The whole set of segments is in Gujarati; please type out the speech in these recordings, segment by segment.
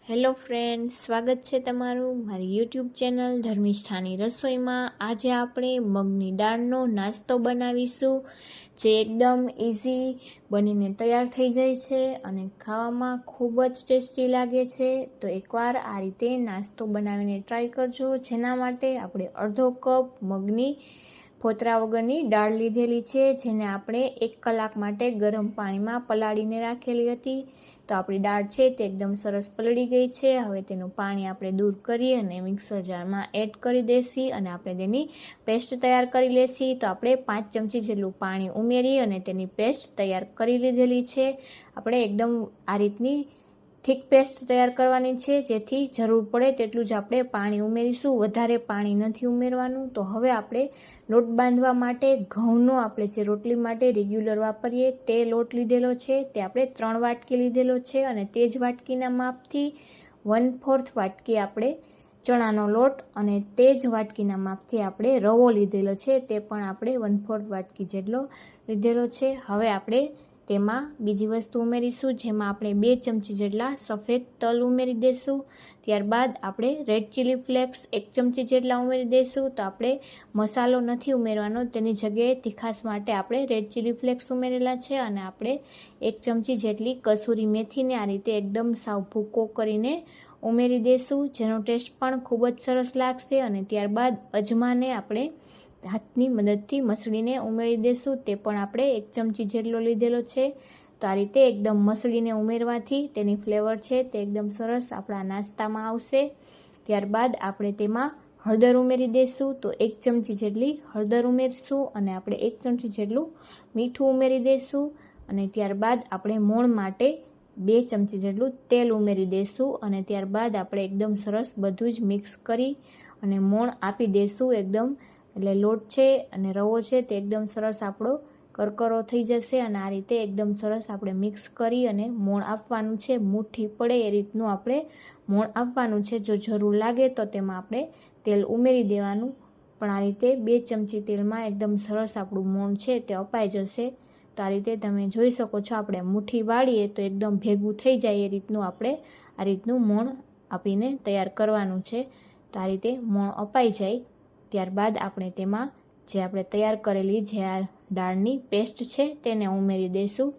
હેલો ફ્રેન્ડ્સ, સ્વાગત છે તમારું મારી યુટ્યુબ ચેનલ ધર્મિષ્ઠાની રસોઈમાં। આજે આપણે મગની દાળનો નાસ્તો બનાવીશું, જે એકદમ ઇઝી બનીને તૈયાર થઈ જાય છે અને ખાવામાં ખૂબ જ ટેસ્ટી લાગે છે। તો એકવાર આ રીતે નાસ્તો બનાવીને ટ્રાય કરજો। જેના માટે આપણે અડધો કપ મગની ફોતરા વગરની દાળ લીધેલી છે, જેને આપણે 1 કલાક માટે ગરમ પાણીમાં પલાળીને રાખેલી હતી। તો આપણી દાળ છે તે એકદમ સરસ પલળી ગઈ છે। હવે તેનું પાણી આપણે દૂર કરી અને મિક્સર જારમાં એડ કરી દેસી અને આપણે તેની પેસ્ટ તૈયાર કરી લેસી। તો આપણે 5 ચમચી જેટલું પાણી ઉમેરી અને તેની પેસ્ટ તૈયાર કરી લીધેલી છે। આપણે એકદમ આ રીતની થીક પેસ્ટ તૈયાર કરવાની છે, જેથી જરૂર પડે તેટલું જ આપણે પાણી ઉમેરીશું, વધારે પાણી નથી ઉમેરવાનું। તો હવે આપણે લોટ બાંધવા માટે ઘઉંનો આપણે જે રોટલી માટે રેગ્યુલર વાપરીએ તે લોટ લીધેલો છે, તે આપણે 3 વાટકી લીધેલો છે અને તે જ વાટકીના માપથી 1/4 વાટકી આપણે ચણાનો લોટ અને તે જ વાટકીના માપથી આપણે રવો લીધેલો છે, તે પણ આપણે 1/4 વાટકી જેટલો લીધેલો છે। હવે આપણે તેમાં બીજી વસ્તુ ઉમેરીશું, જેમાં આપણે 2 ચમચી જેટલા સફેદ તલ ઉમેરી દઈશું। ત્યારબાદ આપણે રેડ ચીલી ફ્લેક્સ 1 ચમચી જેટલા ઉમેરી દઈશું। તો આપણે મસાલો નથી ઉમેરવાનો, તેની જગ્યાએ તીખાશ માટે આપણે રેડ ચીલી ફ્લેક્સ ઉમેરેલા છે અને આપણે 1 ચમચી જેટલી કસૂરી મેથીને આ રીતે એકદમ સાવ ભૂકો કરીને ઉમેરી દઈશું, જેનો ટેસ્ટ પણ ખૂબ જ સરસ લાગશે। અને ત્યારબાદ અજમાને આપણે હાથની મદદથી મસળીને ઉમેરી દઈશું, તે પણ આપણે 1 ચમચી જેટલો લીધેલો છે। તો આ રીતે એકદમ મસળીને ઉમેરવાથી તેની ફ્લેવર છે તે એકદમ સરસ આપણા નાસ્તામાં આવશે। ત્યારબાદ આપણે તેમાં હળદર ઉમેરી દઈશું, તો 1 ચમચી જેટલી હળદર ઉમેરીશું અને આપણે 1 ચમચી જેટલું મીઠું ઉમેરી દઈશું અને ત્યારબાદ આપણે મોણ માટે 2 ચમચી જેટલું તેલ ઉમેરી દઈશું અને ત્યારબાદ આપણે એકદમ સરસ બધું જ મિક્સ કરી અને મોણ આપી દઈશું એકદમ, એટલે લોટ છે અને રવો છે તે એકદમ સરસ આપણો કરકરો થઈ જશે અને આ રીતે એકદમ સરસ આપણે મિક્સ કરી અને મોણ આપવાનું છે, મુઠ્ઠી પડે એ રીતનું આપણે મોણ આપવાનું છે। જો જરૂર લાગે તો તેમાં આપણે તેલ ઉમેરી દેવાનું, પણ આ રીતે 2 ચમચી તેલમાં એકદમ સરસ આપણું મોણ છે તે અપાઈ જશે। તો આ રીતે તમે જોઈ શકો છો, આપણે મુઠ્ઠી વાળીએ તો એકદમ ભેગું થઈ જાય એ રીતનું આપણે આ રીતનું મોણ આપીને તૈયાર કરવાનું છે। તો આ રીતે મોણ અપાઈ જાય ત્યારબાદ આપણે તેમાં જે આપણે તૈયાર કરેલી જે આ દાળની પેસ્ટ છે તેને ઉમેરી દઈશું।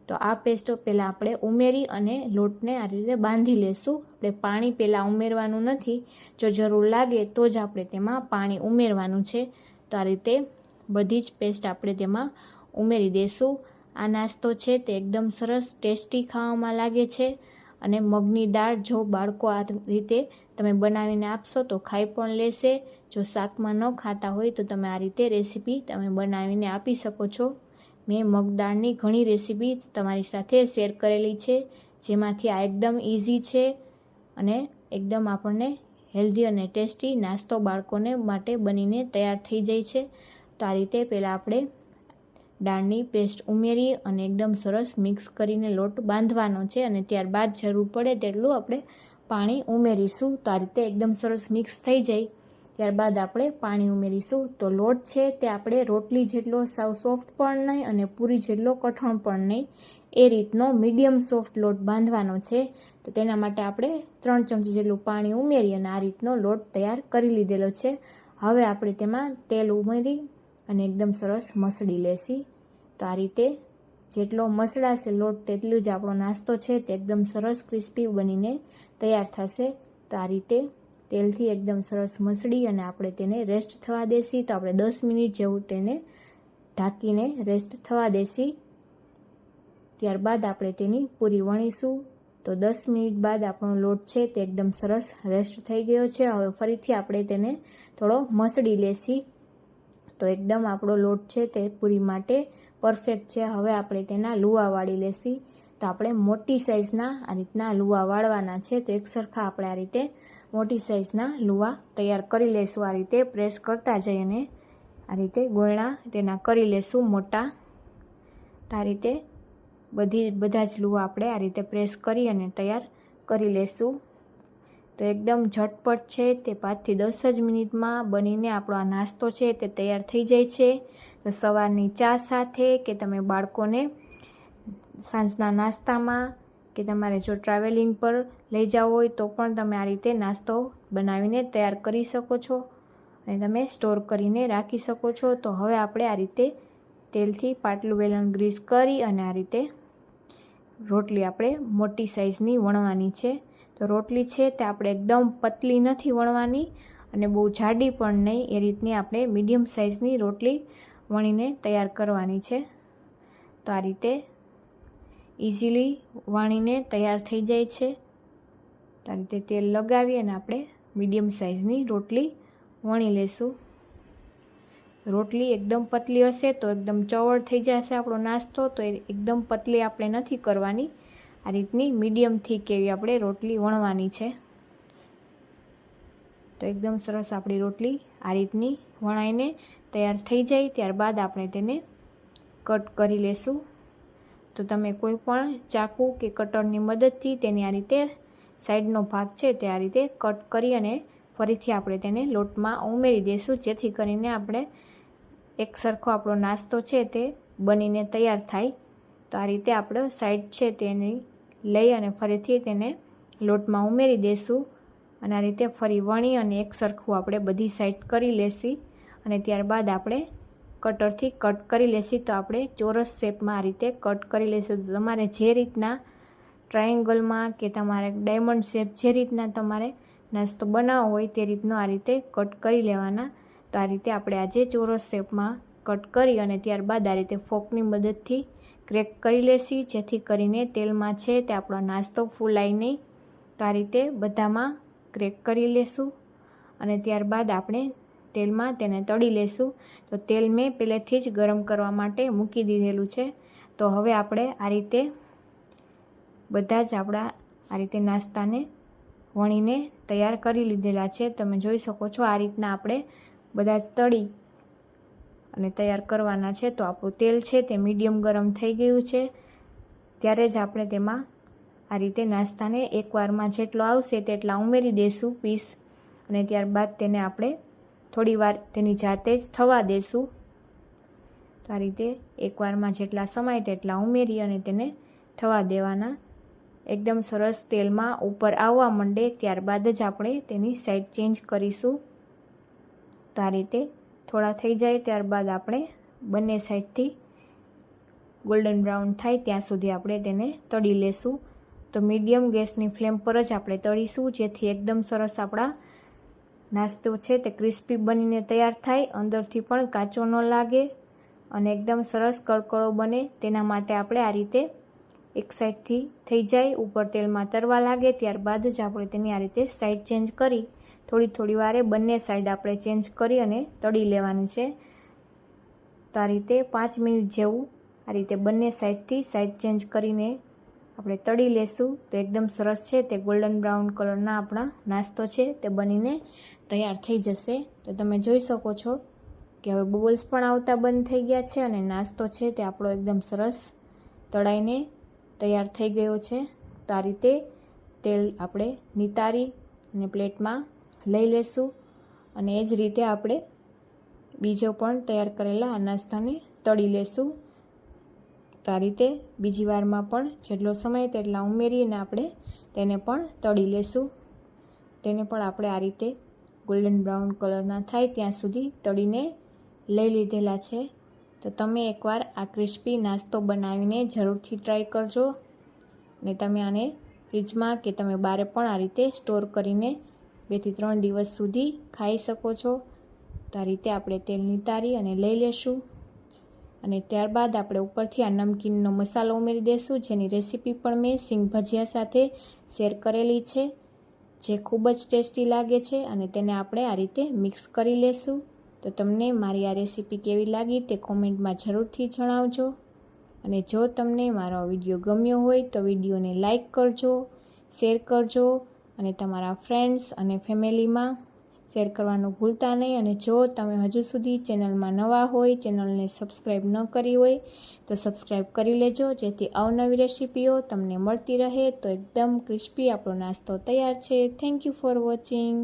તો આ પેસ્ટ પહેલાં આપણે ઉમેરી અને લોટને આ રીતે બાંધી લેશું। આપણે પાણી પહેલાં ઉમેરવાનું નથી, જો જરૂર લાગે તો જ આપણે તેમાં પાણી ઉમેરવાનું છે। તો આ રીતે બધી જ પેસ્ટ આપણે તેમાં ઉમેરી દઈશું। આ નાસ્તો છે તે એકદમ સરસ ટેસ્ટી ખાવામાં લાગે છે અને મગની દાળ જો બાળકો આ રીતે તમે બનાવીને આપશો તો ખાઈ પણ લેશે। જો શાકમાં ન ખાતા હોય તો તમે આ રીતે રેસીપી તમે બનાવીને આપી શકો છો। મેં મગ દાળની ઘણી રેસીપી તમારી સાથે શેર કરેલી છે, જેમાંથી આ એકદમ ઇઝી છે અને એકદમ આપણને હેલ્ધી અને ટેસ્ટી નાસ્તો બાળકોને માટે બનીને તૈયાર થઈ જાય છે। તો આ રીતે પહેલાં આપણે દાળની પેસ્ટ ઉમેરી અને એકદમ સરસ મિક્સ કરીને લોટ બાંધવાનો છે અને ત્યારબાદ જરૂર પડે તેટલું આપણે પાણી ઉમેરીશું। તો આ રીતે એકદમ સરસ મિક્સ થઈ જાય ત્યારબાદ આપણે પાણી ઉમેરીશું। તો લોટ છે તે આપણે રોટલી જેટલો સાવ સોફ્ટ પણ નહીં અને પૂરી જેટલો કઠણ પણ નહીં, એ રીતનો મીડિયમ સોફ્ટ લોટ બાંધવાનો છે। તો તેના માટે આપણે 3 ચમચી જેટલું પાણી ઉમેરી અને આ રીતનો લોટ તૈયાર કરી લીધેલો છે। હવે આપણે તેમાં તેલ ઉમેરી અને એકદમ સરસ મસળી લેશી। તો આ રીતે જેટલો મસળાશે લોટ તેટલું જ આપણો નાસ્તો છે તે એકદમ સરસ ક્રિસ્પી બનીને તૈયાર થશે। તો આ રીતે તેલથી એકદમ સરસ મસળી અને આપણે તેને રેસ્ટ થવા દેશી। તો આપણે 10 મિનિટ જેવું તેને ઢાંકીને રેસ્ટ થવા દેશી। ત્યારબાદ આપણે તેની પૂરી વણીશું। તો 10 મિનિટ બાદ આપણો લોટ છે તે એકદમ સરસ રેસ્ટ થઈ ગયો છે। હવે ફરીથી આપણે તેને થોડો મસળી લેશી। તો એકદમ આપણો લોટ છે તે પૂરી માટે પરફેક્ટ છે। હવે આપણે તેના લુવા વાળી લેશી। તો આપણે મોટી સાઇઝના આ રીતના લુવા વાળવાના છે। તો એક સરખા આપણે આ રીતે મોટી સાઇઝના લુવા તૈયાર કરી લેશું। આ રીતે પ્રેસ કરતા જઈ અને આ રીતે ગોળણા તેના કરી લેશું મોટા। તો આ રીતે બધા જ લુવા આપણે આ રીતે પ્રેસ કરી અને તૈયાર કરી લેશું। તો એકદમ ઝટપટ છે, તે 5 થી 10 જ મિનિટમાં બનીને આપણો આ નાસ્તો છે તે તૈયાર થઈ જાય છે। તો સવારની ચા સાથે કે તમે બાળકોને સાંજના નાસ્તામાં કે તમારે જો ટ્રાવેલિંગ પર લઈ જાવ હોય તો પણ તમે આ રીતે નાસ્તો બનાવીને તૈયાર કરી શકો છો અને તમે સ્ટોર કરીને રાખી શકો છો. તો હવે આપણે આ રીતે તેલથી પાટલું વેલણ ગ્રીસ કરી અને આ રીતે રોટલી આપણે મોટી સાઈઝની વણવાની છે. તો રોટલી છે તે આપણે એકદમ પતલી નથી વણવાની અને બહુ જાડી પણ નહીં, એ રીતની આપણે મીડિયમ સાઈઝની રોટલી વણીને તૈયાર કરવાની છે. તો આ રીતે ઇઝીલી વણીને તૈયાર થઈ જાય છે. તો આ રીતે તેલ લગાવી અને આપણે મીડિયમ સાઈઝની રોટલી વણી લેશું. રોટલી એકદમ પતલી હશે તો એકદમ ચવડ થઈ જશે આપણો નાસ્તો, તો એકદમ પતલી આપણે નથી કરવાની. આ રીતની મીડિયમ થીક એવી આપણે રોટલી વણવાની છે. તો એકદમ સરસ આપણી રોટલી આ રીતની વણાઈને તૈયાર થઈ જાય ત્યારબાદ આપણે તેને કટ કરી લેશું. તો તમે કોઈ પણ ચાકુ કે કટરની મદદથી તેની આ રીતે સાઈડનો ભાગ છે તે આ રીતે કટ કરી અને ફરીથી આપણે તેને લોટમાં ઉમેરી દઈશું, જેથી કરીને આપણે એક સરખો આપણો નાસ્તો છે તે બનીને તૈયાર થાય. તો આ રીતે આપણે સાઈડ છે તેની લઈ અને ફરીથી તેને લોટમાં ઉમેરી દઈશું અને આ રીતે ફરી વણી અને એક સરખું આપણે બધી સાઈડ કરી લેશી અને ત્યારબાદ આપણે કટરથી કટ કરી લેશી. તો આપણે ચોરસ શેપમાં આ રીતે કટ કરી લેશું. તમારે જે રીતના ટ્રાયેંગલમાં કે તમારે ડાયમંડ શેપ જે રીતના તમારે નાસ્તો બનાવવો હોય તે રીતનો આ રીતે કટ કરી લેવાના. તો આ રીતે આપણે આજે ચોરસ શેપમાં કટ કરી અને ત્યારબાદ આ રીતે ફોકની મદદથી ક્રેક કરી લેશી, જેથી કરીને તેલમાં છે તે આપણો નાસ્તો ફૂલાય નહીં. તો આ રીતે બધામાં ક્રેક કરી લેશું અને ત્યારબાદ આપણે તેલમાં તેને તળી લેશું. તો તેલ મેં પહેલેથી જ ગરમ કરવા માટે મૂકી દીધેલું છે. તો હવે આપણે આ રીતે બધા જ આપણા આ રીતે નાસ્તાને વણીને તૈયાર કરી લીધેલા છે. તમે જોઈ શકો છો આ રીતના આપણે બધા જ તળી અને તૈયાર કરવાના છે. તો આપણું તેલ છે તે મીડિયમ ગરમ થઈ ગયું છે. ત્યારે જ આપણે તેમાં આ રીતે નાસ્તાને એકવારમાં જેટલો આવશે તેટલા ઉમેરી દઈશું પીસ અને ત્યારબાદ તેને આપણે થોડી વાર તેની જાતે જ થવા દઈશું. તો આ રીતે એકવારમાં જેટલા સમાય તેટલા ઉમેરી અને તેને થવા દેવાના. એકદમ સરસ તેલમાં ઉપર આવવા માંડે ત્યારબાદ જ આપણે તેની સાઈડ ચેન્જ કરીશું. તો આ રીતે થોડા થઈ જાય ત્યારબાદ આપણે બંને સાઈડથી ગોલ્ડન બ્રાઉન થાય ત્યાં સુધી આપણે તેને તળી લેશું. તો મીડિયમ ગેસની ફ્લેમ પર જ આપણે તળીશું, જેથી એકદમ સરસ આપણા નાસ્તો છે તે ક્રિસ્પી બનીને તૈયાર થાય, અંદરથી પણ કાચો ન લાગે અને એકદમ સરસ કડકડો બને. તેના માટે આપણે આ રીતે એક સાઈડથી થઈ જાય ઉપર તેલમાં તરવા લાગે ત્યારબાદ જ આપણે તેની આ રીતે સાઈડ ચેન્જ કરી થોડી વારે બંને સાઈડ આપણે ચેન્જ કરી અને તળી લેવાની છે. તો આ રીતે 5 મિનિટ જેવું આ રીતે બંને સાઈડથી સાઈડ ચેન્જ કરીને આપણે તળી લેશું. તો એકદમ સરસ છે તે ગોલ્ડન બ્રાઉન કલરના આપણા નાસ્તો છે તે બનીને તૈયાર થઈ જશે. તો તમે જોઈ શકો છો કે હવે બબલ્સ પણ આવતા બંધ થઈ ગયા છે અને નાસ્તો છે તે આપણો એકદમ સરસ તળાઈને તૈયાર થઈ ગયો છે. તો આ રીતે તેલ આપણે નિતારી અને પ્લેટમાં લઈ લેશું અને એ જ રીતે આપણે બીજો પણ તૈયાર કરેલા આ નાસ્તાને તળી લેશું. તો આ રીતે બીજી વારમાં પણ જેટલો સમય તેટલા ઉમેરીને આપણે તેને પણ તળી લેશું. તેને પણ આપણે આ રીતે ગોલ્ડન બ્રાઉન કલરના થાય ત્યાં સુધી તળીને લઈ લીધેલા છે. તો તમે એકવાર આ ક્રિસ્પી નાસ્તો બનાવીને જરૂરથી ટ્રાય કરજો ને તમે આને ફ્રીજમાં કે તમે બહાર પણ આ રીતે સ્ટોર કરીને 2 થી 3 દિવસ સુધી ખાઈ શકો છો. તો આ રીતે આપણે તેલ નિતારી અને લઈ લેશું અને ત્યારબાદ આપણે ઉપરથી આ નમકીનનો મસાલો ઉમેરી દઈશું, જેની રેસીપી પણ મેં સિંગ ભજીયા સાથે શેર કરેલી છે, જે ખૂબ જ ટેસ્ટી લાગે છે અને તેને આપણે આ રીતે મિક્સ કરી લેશું. તો તમને મારી આ રેસીપી કેવી લાગી તે કોમેન્ટમાં જરૂરથી જણાવજો અને જો તમને મારો વિડીયો ગમ્યો હોય તો વિડીયોને લાઈક કરજો, શેર કરજો અને તમારા ફ્રેન્ડ્સ અને ફેમિલીમાં શેર કરવાનું ભૂલતા નહીં. અને જો તમે હજુ સુધી ચેનલમાં નવા હોય, ચેનલને સબસ્ક્રાઈબ ન કરી હોય તો સબસ્ક્રાઈબ કરી લેજો, જેથી અવનવી રેસીપીઓ તમને મળતી રહે. તો એકદમ ક્રિસ્પી આપણો નાસ્તો તૈયાર છે. Thank you for watching.